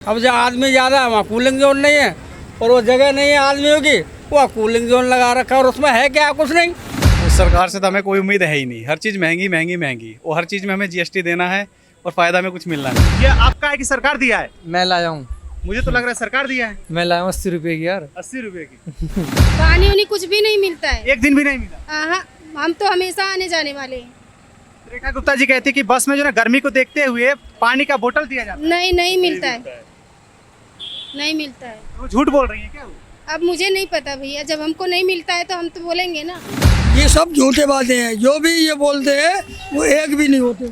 अब जहाँ आदमी ज़्यादा है वहाँ कूलिंग जोन नहीं है और वो जगह नहीं है आदमियों की, वहाँ कूलिंग जोन लगा रखा है और उसमें है क्या, कुछ नहीं। उस सरकार से तो हमें कोई उम्मीद है ही नहीं। हर चीज़ महंगी महंगी महंगी और हर चीज़ में हमें जीएसटी देना है और फायदा में कुछ मिलना नहीं। ये आपका है कि सरकार दिया है? मैं लाया हूँ। मुझे तो लग रहा है सरकार दिया है। मैं लाया हूँ 80 रुपये की यार। 80 रुपए की। पानी उन्हीं कुछ भी नहीं मिलता है। एक दिन भी नहीं मिला। हाँ, हम तो हमेशा आने जाने वाले हैं। रेखा गुप्ता जी कहती कि बस में जो ना गर्मी को देखते हुए पानी का बोतल दिया जाता है। नहीं मिलता है, नहीं मिलता है। वो झूठ बोल रही है क्या वो? अब मुझे नहीं पता भैया, जब हमको नहीं मिलता है तो हम तो बोलेंगे ना। ये सब झूठे बातें हैं, जो भी ये बोलते हैं वो एक भी नहीं होते।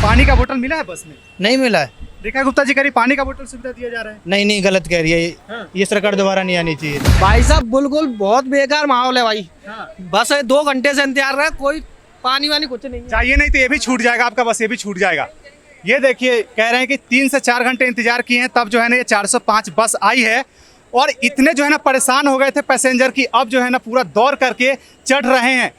पानी का बोतल मिला है बस में? नहीं मिला है। रेखा गुप्ता जी कह रही पानी का बोतल सुविधा दिया जा रहा है। नहीं गलत कह रही है हाँ। ये सरकार दोबारा नहीं आनी चाहिए। भाई साहब बिल्कुल बहुत बेकार माहौल है भाई। हाँ। बस 2 घंटे से इंतजार रहा है, कोई पानी वानी कुछ नहीं है। चाहिए नहीं तो ये भी छूट जाएगा आपका, बस ये भी छूट जाएगा। ये देखिए कह रहे हैं कि 3 से 4 घंटे इंतजार किए हैं तब जो है ना ये 405 बस आई है और इतने जो है ना परेशान हो गए थे पैसेंजर की, अब जो है ना पूरा दौड़ करके चढ़ रहे हैं।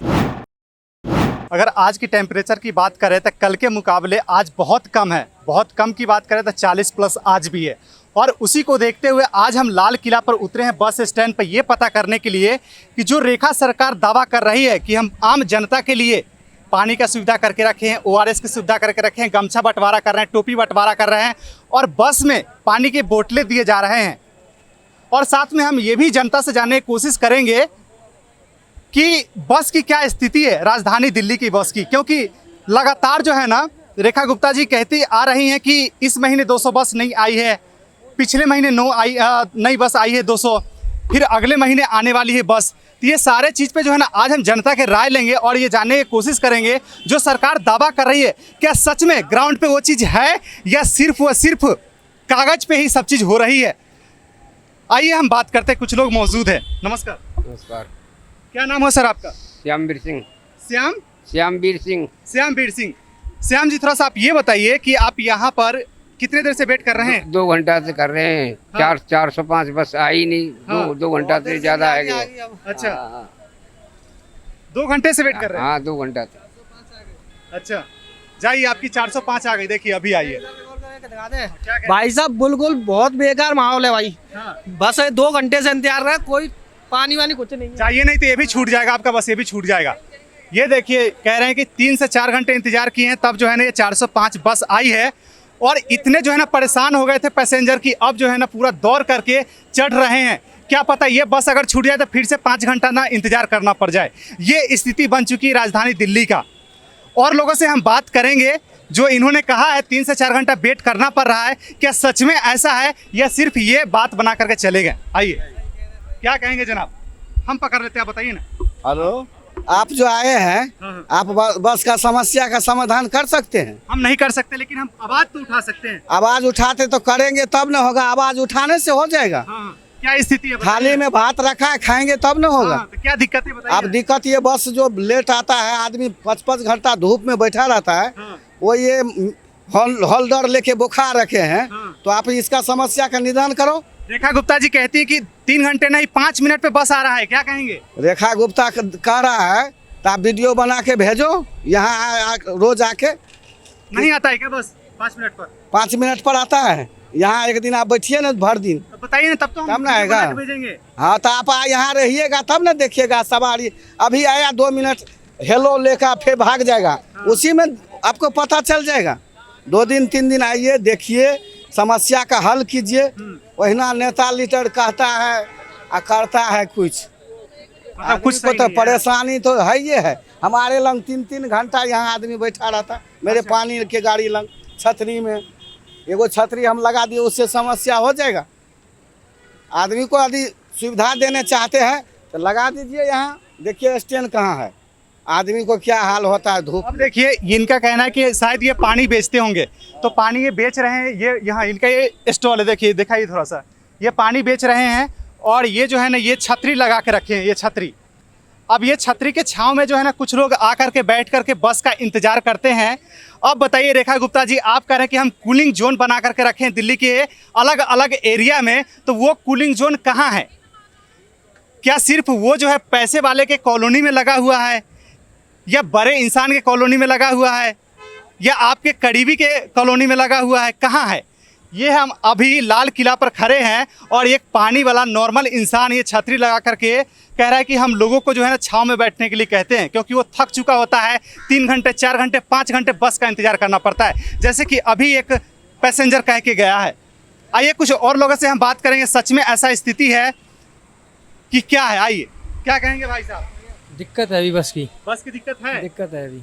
अगर आज की टेम्परेचर की बात करें तो कल के मुकाबले आज बहुत कम है। बहुत कम की बात करें तो 40 प्लस आज भी है और उसी को देखते हुए आज हम लाल किला पर उतरे हैं बस स्टैंड पर, यह पता करने के लिए कि जो रेखा सरकार दावा कर रही है कि हम आम जनता के लिए पानी का सुविधा करके रखे हैं, ORS की सुविधा करके रखे हैं, गमछा बंटवारा कर रहे हैं, टोपी बंटवारा कर रहे हैं और बस में पानी की बोतलें दिए जा रहे हैं। और साथ में हम ये भी जनता से जानने की कोशिश करेंगे कि बस की क्या स्थिति है, राजधानी दिल्ली की बस की, क्योंकि लगातार जो है ना रेखा गुप्ता जी कहती आ रही हैं कि इस महीने 200 बस नहीं आई है, पिछले महीने नई बस आई है 200, फिर अगले महीने आने वाली है बस। तो ये सारे चीज़ पे जो है ना आज हम जनता के राय लेंगे और ये जानने की कोशिश करेंगे जो सरकार दावा कर रही है क्या सच में ग्राउंड पे वो चीज़ है या सिर्फ व सिर्फ कागज़ पे ही सब चीज़ हो रही है। आइए हम बात करते हैं, कुछ लोग मौजूद हैं। नमस्कार। नमस्कार। क्या नाम है सर आपका? श्यामवीर सिंह। श्यामवीर सिंह। श्याम जी, थोड़ा सा आप ये बताइए कि आप यहाँ पर कितने देर से वेट कर रहे हैं? 2 घंटा से कर रहे हैं। हाँ। 405 बस आई नहीं। हाँ। 2 घंटा से ज्यादा आ गया। अच्छा, हाँ, 2 घंटे से वेट कर रहे हैं? हाँ 2 घंटा से। अच्छा, जाइए आपकी 405 आ गई, देखिए अभी आई है। क्या कह- भाई साहब बिल्कुल बहुत बेकार माहौल है भाई। हाँ। बस 2 घंटे से इंतजार रहा है, कोई पानी वानी कुछ नहीं है। चाहिए नहीं तो ये भी छूट जाएगा आपका, बस ये भी छूट जाएगा। ये देखिए कह रहे हैं कि 3 से 4 घंटे इंतजार किए हैं तब जो है ना ये 405 बस आई है और इतने जो है ना परेशान हो गए थे पैसेंजर की, अब जो है ना पूरा दौड़ करके चढ़ रहे हैं। क्या पता ये बस अगर छूट जाए तो फिर से 5 घंटा ना इंतजार करना पड़ जाए। ये स्थिति बन चुकी है राजधानी दिल्ली का। और लोगों से हम बात करेंगे जो इन्होंने कहा है 3 से 4 घंटा वेट करना पड़ रहा है, क्या सच में ऐसा है या सिर्फ ये बात बना करके चले गए। आइए, क्या कहेंगे जनाब? हम पकड़ लेते हैं, आप बताइए ना। हेलो, आप जो आए हैं आप बस का समस्या का समाधान कर सकते हैं? हम नहीं कर सकते लेकिन हम आवाज तो उठा सकते हैं। आवाज उठाते तो करेंगे तब न होगा, आवाज उठाने से हो जाएगा। हाँ, क्या स्थिति है बताइए। थाली में भात रखा है, खाएंगे तब न होगा। हाँ, तो क्या दिक्कत है बताइए। अब दिक्कत ये बस जो लेट आता है, आदमी 5-5 घंटा धूप में बैठा रहता है, हाँ। वो ये होल्डर लेके बुखार रखे हैं, हाँ। तो आप इसका समस्या का निदान करो। रेखा गुप्ता जी कहती है कि 3 घंटे नहीं 5 मिनट पे बस आ रहा है, क्या कहेंगे? रेखा गुप्ता कह रहा है तो आप वीडियो बना के भेजो, यहाँ रोज आके। नहीं आता है क्या बस 5 मिनट पर? 5 मिनट पर आता है, यहाँ एक दिन आप बैठिए ना भर दिन, तो बताइए ना, तब तो हम तब ना वीडियो आएगा। बना के भेजेंगे। हाँ तो आप यहाँ रहिएगा तब ना देखिएगा सवारी। अभी आया 2 मिनट हेलो लेकर फिर भाग जाएगा, उसी में आपको पता चल जाएगा। 2 दिन 3 दिन आइए, देखिए, समस्या का हल कीजिए। वहीना नेता लीडर कहता है और करता है कुछ। मतलब कुछ सही तो नहीं है। परेशानी तो है ये है। हमारे लंग 3-3 घंटा यहाँ आदमी बैठा रहता, मेरे पानी के गाड़ी लंग छतरी में। एगो छतरी हम लगा दिए, उससे समस्या हो जाएगा। आदमी को यदि सुविधा देने चाहते हैं तो लगा दीजिए यहाँ। देखिए स्टैंड कहाँ है, आदमी को क्या हाल होता है धूप। अब देखिए इनका कहना है कि शायद ये पानी बेचते होंगे, तो पानी ये बेच रहे हैं। ये यहाँ इनका ये स्टॉल है, देखिए दिखाइए थोड़ा सा। ये पानी बेच रहे हैं और ये जो है ना ये छतरी लगा के रखे हैं, ये छतरी। अब ये छतरी के छांव में जो है ना कुछ लोग आकर के बैठ करके बस का इंतजार करते हैं। अब बताइए रेखा गुप्ता जी, आप कह रहे हैं कि हम कूलिंग जोन बना करके रखे हैं दिल्ली के अलग अलग एरिया में, तो वो कूलिंग जोन कहाँ है? क्या सिर्फ वो जो है पैसे वाले के कॉलोनी में लगा हुआ है या बड़े इंसान के कॉलोनी में लगा हुआ है या आपके करीबी के कॉलोनी में लगा हुआ है, कहाँ है? ये हम अभी लाल किला पर खड़े हैं और एक पानी वाला नॉर्मल इंसान ये छतरी लगा करके कह रहा है कि हम लोगों को जो है ना छांव में बैठने के लिए कहते हैं, क्योंकि वो थक चुका होता है। 3 घंटे 4 घंटे 5 घंटे बस का इंतजार करना पड़ता है, जैसे कि अभी एक पैसेंजर कह के गया है। आइए कुछ और लोगों से हम बात करेंगे, सच में ऐसा स्थिति है कि क्या है। आइए, क्या कहेंगे भाई साहब? दिक्कत है अभी बस की दिक्कत है। दिक्कत है अभी,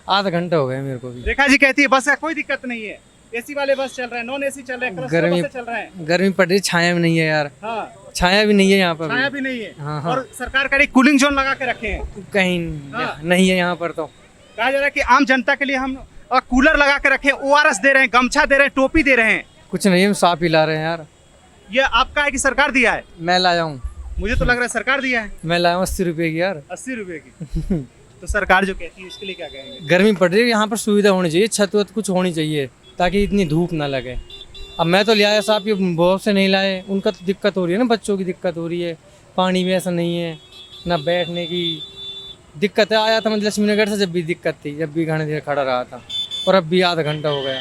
आधा घंटा हो गया मेरे को भी। रेखा जी कहती है बस का कोई दिक्कत नहीं है, एसी वाले बस चल रहे हैं, नॉन एसी चल रहे हैं, क्लस्टर गर्मी बसें चल रहे हैं। गर्मी पड़ रही, छाया भी नहीं है यार। हाँ, छाया भी नहीं है यहाँ पर छाया भी नहीं है। हाँ, हाँ। और सरकार कह रही कूलिंग जोन लगा के रखे हैं। कहीं हाँ। नहीं है यहाँ पर। तो कहा जा रहा है कि आम जनता के लिए हम कूलर लगा के रखे हैं, ORS दे रहे हैं, गमछा दे रहे हैं, टोपी दे रहे हैं। कुछ नहीं, हम साफ ही ला रहे हैं यार। ये आपका है कि सरकार दिया है? मैं लाया हूँ, मुझे तो लग रहा है सरकार दिया है। मैं लाया हूँ 80 रुपये की यार। 80 रुपए की। तो सरकार जो कहती है उसके लिए क्या कहेंगे? गर्मी पड़ रही है, यहाँ पर सुविधा होनी चाहिए, छत वत कुछ होनी चाहिए ताकि इतनी धूप ना लगे। अब मैं तो ले आया साहब, ये बहुत से नहीं लाए, उनका तो दिक्कत हो रही है ना, बच्चों की दिक्कत हो रही है, पानी भी ऐसा नहीं है, ना बैठने की दिक्कत है। आया था मैं लक्ष्मी नगर से, जब भी दिक्कत थी, जब भी घंटे देर खड़ा रहा था, और अब भी आधा घंटा हो गया।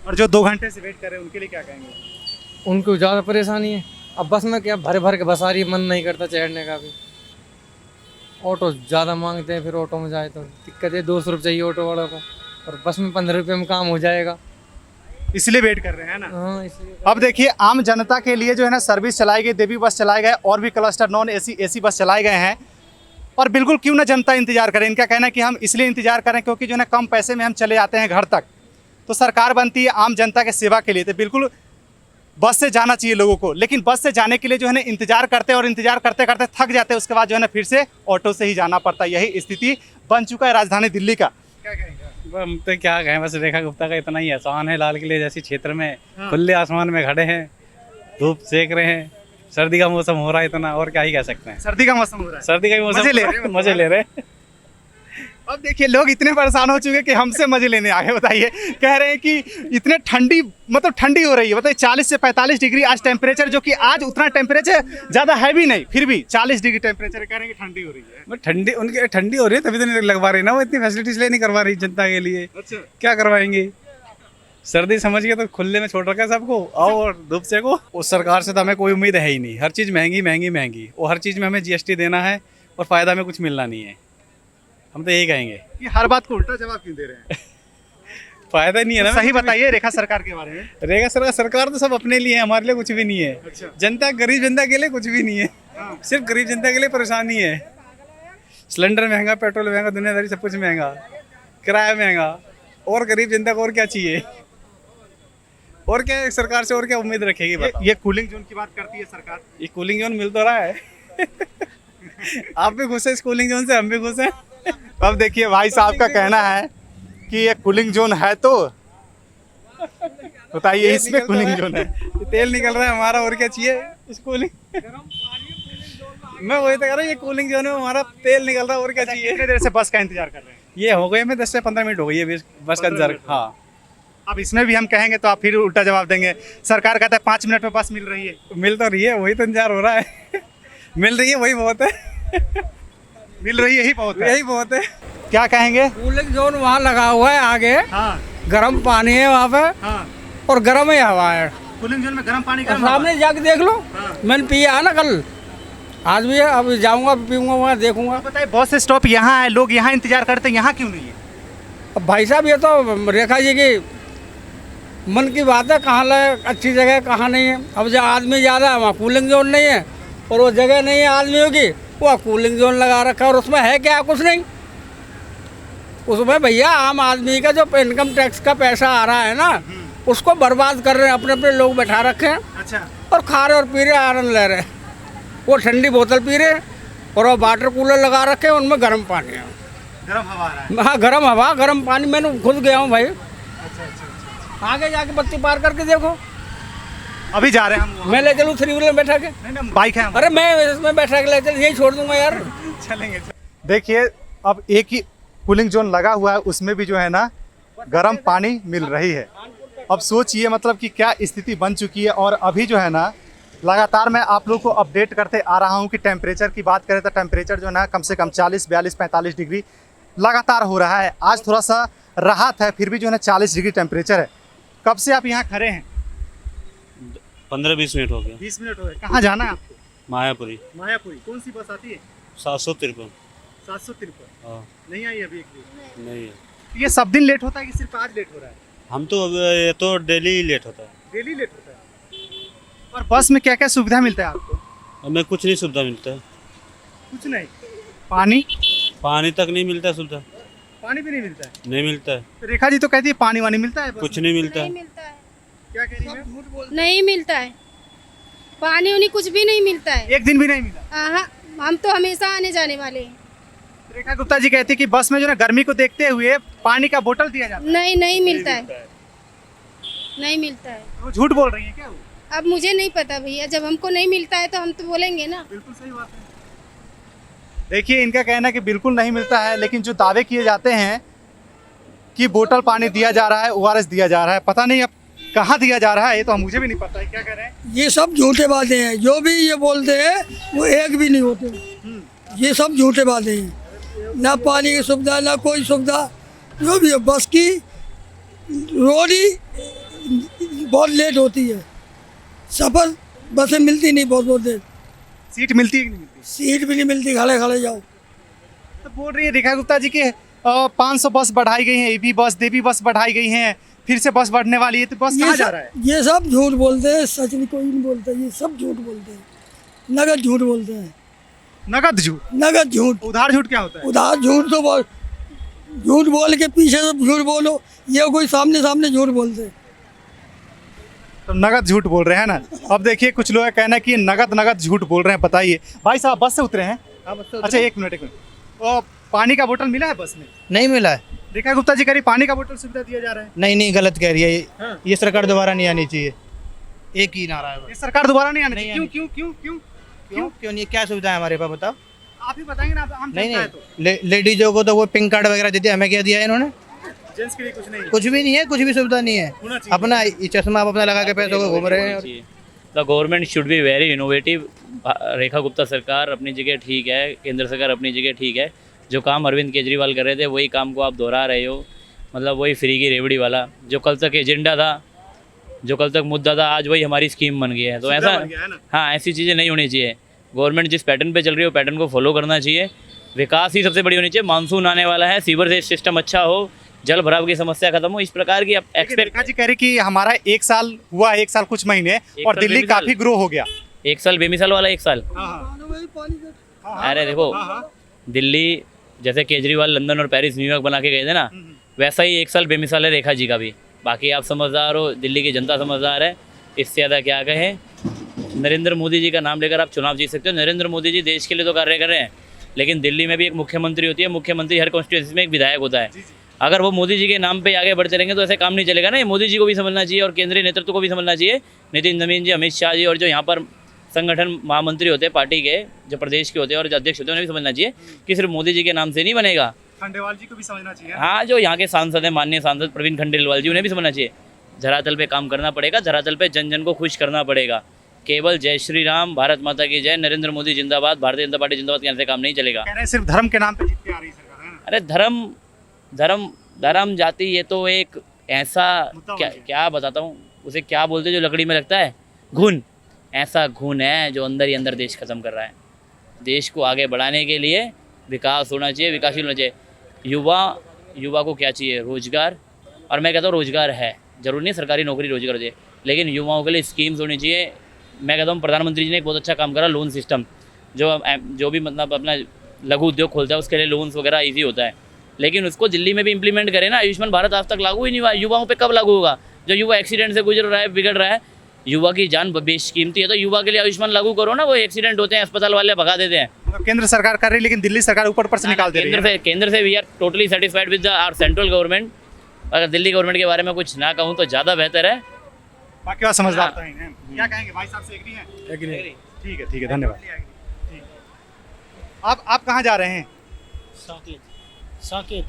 और जो 2 घंटे से वेट कर रहे हैं उनके लिए क्या कहेंगे? उनको ज़्यादा परेशानी है। अब बस में क्या भर भर के बस आ रही है, मन नहीं करता चढ़ने का भी। ऑटो ज़्यादा मांगते हैं, फिर ऑटो में जाए तो दिक्कत है, 200 रुपये चाहिए ऑटो वालों को, और बस में 15 रुपये में काम हो जाएगा, इसलिए वेट कर रहे हैं ना। हाँ इसलिए। अब देखिए, आम जनता के लिए जो है ना सर्विस चलाई गई, देवी बस चलाए गए, और भी cluster non AC AC bus चलाए गए हैं। और बिल्कुल क्यों ना जनता इंतजार करे। इनका कहना है कि हम इसलिए इंतजार करें क्योंकि जो है ना कम पैसे में हम चले आते हैं घर तक। तो सरकार बनती है आम जनता के सेवा के लिए, तो बिल्कुल बस से जाना चाहिए लोगों को। लेकिन बस से जाने के लिए जो है ना इंतजार करते हैं, और इंतजार करते करते थक जाते हैं, उसके बाद जो है ना फिर से ऑटो से ही जाना पड़ता है। यही स्थिति बन चुका है राजधानी दिल्ली का। क्या कहेंगे? हम तो क्या कहें, बस रेखा गुप्ता का इतना ही एहसान है। लाल किले जैसी क्षेत्र में खुले आसमान में खड़े हैं, धूप सेक रहे हैं, सर्दी का मौसम हो रहा है इतना, और क्या ही कह सकते हैं। सर्दी का मौसम हो रहा है, सर्दी का भी मौसम, मजे ले रहे हैं। अब देखिए, लोग इतने परेशान हो चुके कि हमसे मजे लेने आ गए। बताइए, कह रहे हैं कि इतने ठंडी, मतलब ठंडी हो रही है। बताइए, 40 से 45 डिग्री आज टेम्परेचर, जो कि आज उतना टेम्परेचर ज़्यादा हैवी नहीं, फिर भी 40 डिग्री टेम्परेचर कह रहे हैं कि ठंडी हो रही है। ठंडी उनके ठंडी हो रही है, तभी तो नहीं लगवा रही ना वो, इतनी फैसिलिटीज ले नहीं करवा रही जनता के लिए। अच्छा, क्या करवाएंगे? सर्दी समझ के तो खुले में छोड़ रखा है सबको, आओ और धूप सेको। उस सरकार से तो हमें कोई उम्मीद है ही नहीं। हर चीज़ महंगी महंगी महंगी, और हर चीज़ में हमें GST देना है, और फ़ायदा में कुछ मिलना नहीं है। हम तो यही कहेंगे। ये हर बात को उल्टा जवाब क्यों दे रहे हैं? फायदा नहीं है ना। सही बताइए रेखा सरकार के बारे में। रेखा सरकार तो सब अपने लिए है, हमारे लिए कुछ भी नहीं है। अच्छा। जनता, गरीब जनता के लिए कुछ भी नहीं है। सिर्फ गरीब जनता के लिए परेशानी है। सिलेंडर महंगा, पेट्रोल महंगा, दुनियादारी सब कुछ महंगा, किराया महंगा, और गरीब जनता को और क्या चाहिए? और क्या सरकार से और क्या उम्मीद रखेगी? बताओ। ये कूलिंग जोन की बात करती है सरकार। ये कूलिंग जोन मिल तो रहा है। आप भी खुश है इस कूलिंग जोन से, हम भी खुश हैं। अब देखिए, भाई साहब का कहना है कि ये कूलिंग जोन है, तो बताइए इसमें कूलिंग जोन है। तेल निकल रहा है हमारा, और क्या चाहिए इस कूलिंग? मैं वही तो कह रहा हूँ, ये कूलिंग जोन में हमारा तेल निकल रहा है, और क्या चाहिए? कितने देर से बस का इंतजार कर रहे हैं? ये हो गए, हमें 10 से 15 मिनट हो गई है बस का इंतजार। हाँ, अब इसमें भी हम कहेंगे तो आप फिर उल्टा जवाब देंगे। सरकार कहता है 5 मिनट में बस मिल रही है। मिल तो रही है, वही तो इंतजार हो रहा है। मिल रही है, वही बहुत है। मिल रही है, यही बहुत है। यही बहुत है। क्या कहेंगे? कूलिंग जोन वहाँ लगा हुआ है आगे, हाँ गर्म पानी है वहाँ पे, हाँ, और गर्म ही हवा है। कूलिंग जोन में गर्म पानी, गर्म सामने जाके देख लो, हाँ। मैंने पिया है ना कल, आज भी है, अब जाऊंगा पीऊंगा वहाँ देखूंगा। बताइए, बस स्टॉप यहाँ है, लोग यहाँ इंतजार करते हैं, यहाँ क्यों नहीं है? अब भाई साहब, ये तो रेखा जी की मन की बात है, कहाँ लगे अच्छी जगह कहाँ नहीं है। अब जहाँ आदमी ज़्यादा है वहाँ कूलिंग जोन नहीं है, और वो जगह नहीं है आदमियों की, वहाँ कूलिंग जोन लगा रखा है, और उसमें है क्या? कुछ नहीं। उसमें भैया आम आदमी का जो इनकम टैक्स का पैसा आ रहा है ना, उसको बर्बाद कर रहे हैं, अपने अपने लोग बैठा रखे हैं, अच्छा, और खा रहे और पी रहे, आनंद ले रहे हैं। वो ठंडी बोतल पी रहे हैं, और वो वाटर कूलर लगा रखे हैं, उनमें गर्म पानी है, गर्म हवा आ रहा है। हाँ गर्म हवा गर्म पानी। मैंने खुद गया हूँ भाई, अच्छा अच्छा, आगे जाके बत्ती पार करके देखो। अभी जा रहे हैं हम वहाँ। मैं ले चलूँ 3 व्हीलर बैठा के? नहीं नहीं, बाइक है। अरे मैं इसमें बैठा के ले चल, यही छोड़ दूंगा यार। चलेंगे। देखिए, अब एक ही कूलिंग जोन लगा हुआ है, उसमें भी जो है ना गर्म पानी मिल रही है। अब सोचिए मतलब कि क्या स्थिति बन चुकी है। और अभी जो है ना लगातार मैं आप लोग को अपडेट करते आ रहा हूँ कि टेम्परेचर की बात करें तो टेम्परेचर जो है ना कम से कम 40, 42, 45 डिग्री लगातार हो रहा है। आज थोड़ा सा राहत है, फिर भी जो है ना 40 डिग्री टेम्परेचर है। कब से आप यहाँ खड़े हैं? 15-20 मिनट हो गया। 20 मिनट हो गए। कहाँ जाना है आपको? मायापुरी मायापुरी। कौन सी बस आती है? 753। 753। हाँ नहीं आई अभी एक भी। नहीं है। ये सब दिन लेट होता है कि सिर्फ आज लेट हो रहा है? हम तो अब ये तो डेली लेट होता है। डेली लेट होता है। और बस में क्या क्या सुविधा मिलता है आपको? हमें कुछ नहीं सुविधा मिलता है। कुछ नहीं। पानी? पानी तक नहीं मिलता है सुविधा। पानी भी नहीं मिलता है? नहीं मिलता है। तो रेखा जी तो कहती है पानी वानी मिलता है बस कुछ में। नहीं मिलता नहीं है। मिलता है। क्या कह रही है? नहीं मिलता है, पानी उनी कुछ भी नहीं मिलता है। एक दिन भी नहीं मिला। हाँ, हम तो हमेशा आने जाने वाले हैं। रेखा गुप्ता जी कहती है कि बस में जो ना गर्मी को देखते हुए पानी का बोतल दिया जाता है। नहीं, नहीं मिलता है, नहीं मिलता है। वो झूठ बोल रही है क्या वो? अब मुझे नहीं पता भैया, जब हमको नहीं मिलता है तो हम तो बोलेंगे ना। बिल्कुल सही बात है। देखिए इनका कहना है कि बिल्कुल नहीं मिलता है, लेकिन जो दावे किए जाते हैं कि बोतल पानी दिया जा रहा है, ORS दिया जा रहा है, पता नहीं अब कहाँ दिया जा रहा है, ये तो मुझे भी नहीं पता है। क्या कह रहे हैं? ये सब झूठे बातें हैं, जो भी ये बोलते हैं वो एक भी नहीं होते। ये सब झूठे बातें हैं, ना पानी की सुविधा ना कोई सुविधा। जो भी है बस की रोड ही बहुत लेट होती है, सफ़र बसें मिलती नहीं बहुत देर, सीट मिलती है कि नहीं मिलती? सीट भी नहीं मिलती, खड़े खड़े जाओ। तो बोल रही है रेखा गुप्ता जी के 500 बस बढ़ाई गई हैं, AB बस, देवी बस बढ़ाई गई हैं, फिर से बस बढ़ने वाली है, तो बस कहाँ जा रहा है? ये सब झूठ बोलते हैं, सच नहीं कोई नहीं बोलता। ये सब झूठ बोलते हैं, नगद झूठ बोलते हैं। नगद झूठ? नगद झूठ। उधार झूठ क्या होता है? उधार झूठ तो बोल, झूठ बोल के पीछे से झूठ बोलो, ये कोई सामने सामने झूठ बोलते हैं। तो नगद झूठ बोल रहे हैं ना। अब देखिए कुछ लोग का कहना है कि नगद झूठ बोल रहे हैं। बताइए भाई साहब, बस से उतरे हैं? अच्छा एक मिनट। और पानी का बोतल मिला है बस में? नहीं मिला है। रेखा गुप्ता जी कह रही पानी का बोतल सुविधा दिया जा रहा है। नहीं गलत कह रही है ये। हाँ। ये सरकार दोबारा नहीं आनी चाहिए, एक ही नारा है। ये सरकार दोबारा नहीं आनी चाहिए। नहीं क्यों क्यों क्यों क्यों क्यों नहीं? क्या सुविधा है हमारे पास बताओ? आप ही बताएंगे ना। हम नहीं लेडीजों को तो वो पिंक कार्ड वगैरह देते, हमें क्या दिया है इन्होंने? जेंट्स के लिए कुछ नहीं। कुछ भी नहीं है, कुछ भी सुविधा नहीं है। होना चाहिए। अपना ये चश्मा आप अपना लगा के पैसों को घूम रहे हैं। The government should be very innovative. Rekha Gupta सरकार अपनी जगह ठीक है, केंद्र सरकार अपनी जगह ठीक है। जो काम अरविंद केजरीवाल कर रहे थे वही काम को आप दोहरा रहे हो। मतलब वही फ्री की रेवड़ी वाला जो कल तक एजेंडा था, जो कल तक मुद्दा था, आज वही हमारी स्कीम बन गई है। तो ऐसा, हाँ, ऐसी चीज़ें नहीं होनी चाहिए। गवर्नमेंट जिस पैटर्न पे चल रही है वो पैटर्न को फॉलो करना चाहिए। विकास ही सबसे बड़ी होनी चाहिए। मानसून आने वाला है, सीवर सिस्टम अच्छा हो, जल भराव की समस्या खत्म हो, इस प्रकार की एक्सपेक्ट। रेखा जी कह रही कि हमारा 1 साल हुआ, 1 साल कुछ महीने, और साल दिल्ली बेमिसाल। काफी ग्रो हो गया। 1 साल बेमिसाल वाला 1 साल। अरे देखो, दिल्ली जैसे केजरीवाल लंदन और पेरिस न्यूयॉर्क बना के गए थे ना, वैसा ही 1 साल बेमिसाल है रेखा जी का भी। बाकी आप समझदार हो, दिल्ली की जनता समझदार है, इससे ज़्यादा क्या कहें। नरेंद्र मोदी जी का नाम लेकर आप चुनाव जीत सकते हो। नरेंद्र मोदी जी देश के लिए तो कार्य कर रहे हैं, लेकिन दिल्ली में भी एक मुख्यमंत्री होती है, मुख्यमंत्री हर कॉन्स्टिट्यूंसी में एक विधायक होता है। अगर वो मोदी जी के नाम पे आगे बढ़ते रहेंगे तो ऐसे काम नहीं चलेगा ना। ये मोदी जी को भी समझना चाहिए और केंद्रीय नेतृत्व को भी समझना चाहिए। नितिन नवीन जी, अमित शाह जी और जो यहाँ पर संगठन महामंत्री होते हैं पार्टी के, जो प्रदेश के होते हैं और जो अध्यक्ष होते हैं, उन्हें भी समझना चाहिए कि सिर्फ मोदी जी के नाम से नहीं बनेगा। खंडेलवाल जी को भी समझना चाहिए। हाँ, जो यहाँ के सांसद हैं, माननीय सांसद प्रवीण खंडेलवाल जी, उन्हें भी समझना चाहिए। धरातल पे काम करना पड़ेगा, धरातल पे जन जन को खुश करना पड़ेगा। केवल जय श्री राम, भारत माता की जय, नरेंद्र मोदी जिंदाबाद, भारतीय जनता पार्टी जिंदाबाद कहने से काम नहीं चलेगा। कह रहे हैं सिर्फ धर्म के नाम पे जीत के आ रही सरकार है ना। अरे धर्म जाति, ये तो एक ऐसा क्या बताता हूँ उसे, क्या बोलते जो लकड़ी में लगता है, घुन। ऐसा घुन है जो अंदर ही अंदर देश खत्म कर रहा है। देश को आगे बढ़ाने के लिए विकास होना चाहिए, विकासशील होना चाहिए। युवा को क्या चाहिए? रोजगार। और मैं कहता हूँ रोजगार है, जरूर नहीं सरकारी नौकरी, रोजगार चाहिए, लेकिन युवाओं के लिए स्कीम्स होनी चाहिए। मैं कहता हूँ प्रधानमंत्री जी ने एक बहुत अच्छा काम करा, लोन सिस्टम। जो भी मतलब अपना लघु उद्योग खोलता है उसके लिए लोन्स वगैरह ईजी होता है, लेकिन उसको दिल्ली में भी इम्प्लीमेंट करें ना। आयुष्मान भारत आज तक लागू ही नहीं हुआ। युवाओं पे कब लागू होगा? जो युवा एक्सीडेंट से गुजर रहा है, बिगड़ रहा है, युवा की जान बेशकीमती है, तो युवा के लिए आयुष्मान लागू करो ना। वो एक्सीडेंट होते हैं, अस्पताल वाले भगा देते हैं। मतलब केंद्र सरकार कर रही है, लेकिन दिल्ली सरकार ऊपर से निकाल दे रही है। केंद्र से we are totally satisfied with our central government. अगर दिल्ली गवर्नमेंट के बारे में कुछ ना कहूँ तो ज़्यादा बेहतर है। बाकी बात समझदार तो हैं। क्या कहेंगे भाई साहब से? एग्री हैं? एग्री। ठीक है, धन्यवाद। आप कहाँ जा रहे हैं? साकेत।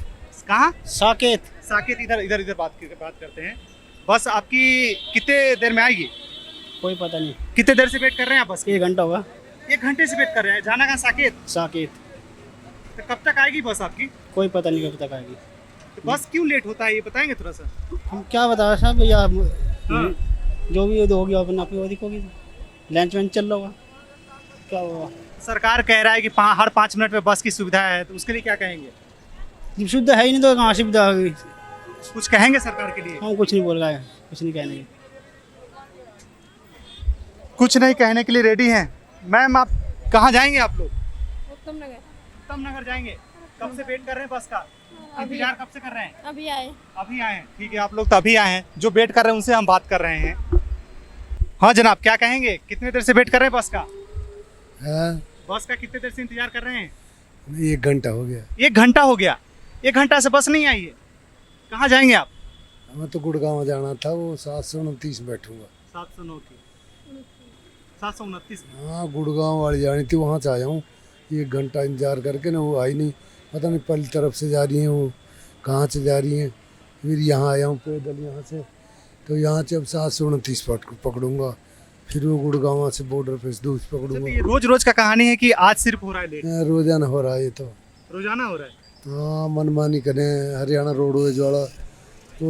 कहाँ? साकेत। इधर बात करते हैं। बस आपकी कितने देर में आएगी? कोई पता नहीं। कितने देर से वेट कर रहे हैं आप बस? 1 घंटा होगा। 1 घंटे से वेट कर रहे हैं। जाना कहाँ? साकेत। तो कब तक आएगी बस आपकी? कोई पता नहीं कब तक आएगी। तो बस क्यों लेट होता है ये बताएंगे थोड़ा सा? हम क्या बताएं साहब, या जो भी होगी अपना अपनी वो दिखोगी, लंच वंच चल रहा होगा, क्या होगा। सरकार कह रहा है कि हर 5 मिनट में बस की सुविधा है, तो उसके लिए क्या कहेंगे? जब सुविधा है ही नहीं तो कहाँ सुविधा होगी। कुछ कहेंगे सरकार के लिए? हम कुछ नहीं बोल रहा है, कुछ नहीं कहने के। कुछ नहीं कहने के लिए रेडी हैं। मैम आप कहाँ जाएंगे आप लोग? उत्तम नगर। उत्तम नगर जाएंगे। कब से वेट कर रहे हैं बस का? इंतजार कब से कर रहे हैं? अभी आए। अभी आए हैं। ठीक है, आप लोग तो अभी आए हैं। जो वेट कर रहे हैं उनसे हम बात कर रहे हैं। हाँ जनाब, क्या कहेंगे? कितने देर से वेट कर रहे हैं बस का? बस का कितने देर से इंतजार कर रहे हैं? 1 घंटा हो गया। 1 घंटा हो गया। 1 घंटा से बस नहीं आई है। कहाँ जाएंगे आप? हमें तो गुड़गांव जाना था, वो 729 बैठूंगा। 709 की 729। हाँ, गुड़गांव वाली जानी थी, वहाँ से आया हूँ। 1 घंटा इंतजार करके ना वो आई नहीं, पता नहीं पहली तरफ से जा रही हैं, वो कहाँ से जा रही हैं। फिर यहाँ आया हूँ पैदल यहाँ से, तो यहाँ से अब 729 पकड़ूंगा, फिर वो गुड़गांव से बॉर्डर पे दूसरी पकड़ूंगा। रोज रोज का कहानी है कि आज सिर्फ हो रहा है लेट? रोजाना हो रहा है ये तो। रोजाना हो रहा है? हाँ, मनमानी करें। हरियाणा रोडवेज वाला तो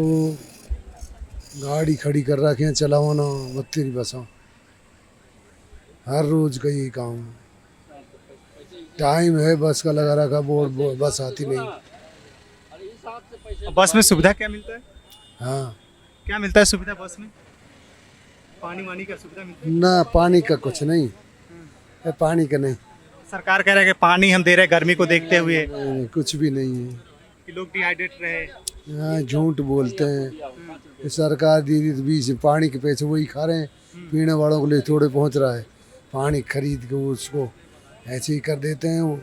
गाड़ी खड़ी कर रखे हैं, चलाओ ना मत तेरी बसा। हर रोज का यही काम। टाइम है बस का लगा रखा, बोर्ड बस आती नहीं। बस में सुविधा क्या मिलता है? हाँ, क्या मिलता है सुविधा बस में? पानी वानी का सुविधा मिलता है? ना पानी का कुछ नहीं है, पानी का नहीं। सरकार कह रहा है कि पानी हम दे रहे हैं गर्मी को देखते हुए, नहीं, कुछ भी नहीं है। कि लोग डिहाइड्रेट रहे। यहाँ झूठ बोलते हैं। ये सरकार दी थी तो 20 पानी के पैसे वही खा रहे हैं, पीने वालों के लिए थोड़े पहुँच रहा है। पानी खरीद के उसको ऐसे ही कर देते हैं। वो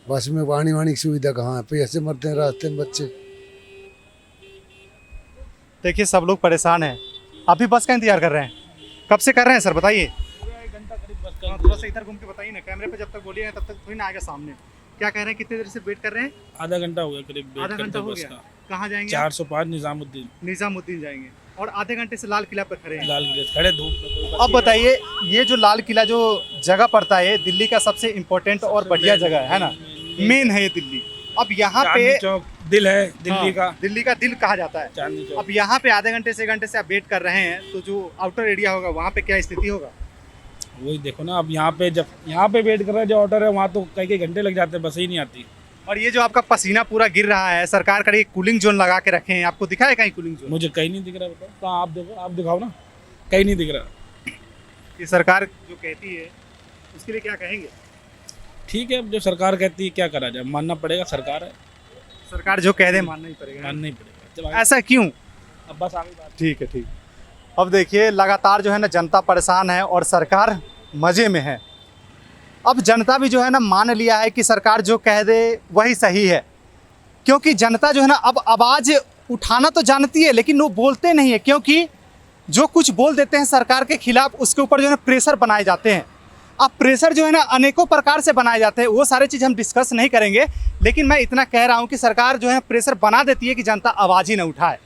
बस में पानी वानी की सुविधा कहाँ है? पैसे मरते हैं रास्ते में बच्चे। देखिए सब लोग परेशान हैं। अभी बस का इंतजार कर रहे हैं। कब से कर रहे हैं सर बताइए? हाँ, थोड़ा सा इधर घूम के बताइए ना, कैमरे पे जब तक बोलिए तब तक थोड़ी ना आएगा सामने। क्या कह रहे हैं, कितने देर से वेट कर रहे हैं? आधा घंटा हो गया करीब। आधा घंटा हो गया। कहाँ जाएंगे? 405 निजामुद्दीन। निजामुद्दीन जाएंगे। और आधे घंटे से लाल किला पर खड़े हैं। लाल किले खड़े धूप में। अब बताइए, ये जो लाल किला जो जगह पड़ता है, दिल्ली का सबसे इम्पोर्टेंट और बढ़िया जगह है ना, मेन है ये दिल्ली। अब यहाँ पे चौक दिल है दिल्ली का। दिल्ली का दिल कहा जाता है। चांदनी चौक। अब यहाँ पे आधे घंटे से 1 घंटे से आप वेट कर रहे हैं, तो जो आउटर एरिया होगा वहाँ पे क्या स्थिति होगा? वही देखो ना, अब यहाँ पे जब यहाँ पे वेट कर रहे हैं, जो ऑर्डर है वहाँ तो कई घंटे लग जाते हैं, बस ही नहीं आती। और ये जो आपका पसीना पूरा गिर रहा है, सरकार का कूलिंग जोन लगा के रखे हैं, आपको दिखा है कहीं कूलिंग जोन? मुझे कहीं नहीं दिख रहा। बताओ कहाँ? आप देखो, आप दिखाओ ना, कहीं नहीं दिख रहा। ये सरकार जो कहती है उसके लिए क्या कहेंगे? ठीक है, अब जो सरकार कहती है क्या करा जाए, मानना पड़ेगा। सरकार है, सरकार जो कह दे मानना ही पड़ेगा। मानना ही पड़ेगा। जब ऐसा क्यों? अब बस आगे बात। ठीक है, ठीक। अब देखिए लगातार जो है ना जनता परेशान है और सरकार मज़े में है। अब जनता भी जो है ना मान लिया है कि सरकार जो कह दे वही सही है, क्योंकि जनता जो है ना अब आवाज़ उठाना तो जानती है, लेकिन वो बोलते नहीं है, क्योंकि जो कुछ बोल देते हैं सरकार के खिलाफ उसके ऊपर जो है ना प्रेशर बनाए जाते हैं। अब प्रेशर जो है ना अनेकों प्रकार से बनाए जाते हैं, वो सारी चीज़ हम डिस्कस नहीं करेंगे, लेकिन मैं इतना कह रहा हूँ कि सरकार जो है प्रेशर बना देती है कि जनता आवाज़ ही ना उठाए।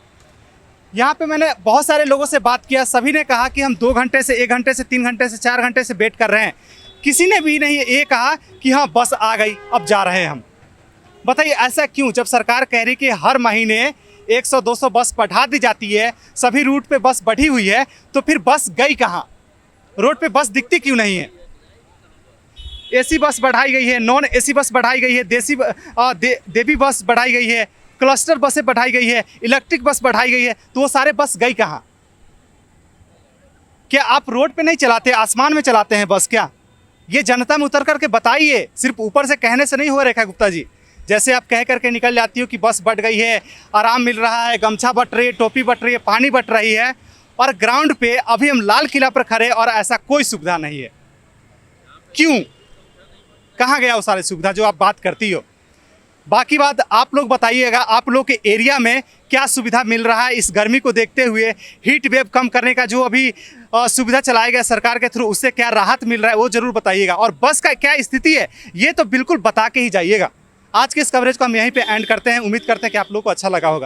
यहाँ पे मैंने बहुत सारे लोगों से बात किया, सभी ने कहा कि हम 2 घंटे से 1 घंटे से 3 घंटे से 4 घंटे से वेट कर रहे हैं। किसी ने भी नहीं ये कहा कि हाँ बस आ गई अब जा रहे हैं हम। बताइए ऐसा क्यों? जब सरकार कह रही कि हर महीने 100-200 बस बढ़ा दी जाती है, सभी रूट पे बस बढ़ी हुई है, तो फिर बस गई कहाँ? रोड पे बस दिखती क्यों नहीं है? एसी बस बढ़ाई गई है, नॉन एसी बस बढ़ाई गई है, देवी बस बढ़ाई गई है, क्लस्टर बसें बढ़ाई गई है, इलेक्ट्रिक बस बढ़ाई गई है, तो वो सारे बस गई कहाँ? क्या आप रोड पे नहीं चलाते, आसमान में चलाते हैं बस क्या? ये जनता में उतर करके बताइए, सिर्फ ऊपर से कहने से नहीं हो रेखा गुप्ता जी। जैसे आप कह करके निकल जाती हो कि बस बढ़ गई है, आराम मिल रहा है, गमछा बट रही है, टोपी बट रही है, पानी बट रही है, और ग्राउंड पे अभी हम लाल किला पर खड़े और ऐसा कोई सुविधा नहीं है। क्यों? कहाँ गया वो सारी सुविधा जो आप बात करती हो? बाकी बात आप लोग बताइएगा, आप लोग के एरिया में क्या सुविधा मिल रहा है इस गर्मी को देखते हुए? हीट वेव कम करने का जो अभी सुविधा चलाया गया सरकार के थ्रू, उससे क्या राहत मिल रहा है वो ज़रूर बताइएगा। और बस का क्या स्थिति है ये तो बिल्कुल बता के ही जाइएगा। आज के इस कवरेज को हम यहीं पे एंड करते हैं। उम्मीद करते हैं कि आप लोग को अच्छा लगा होगा।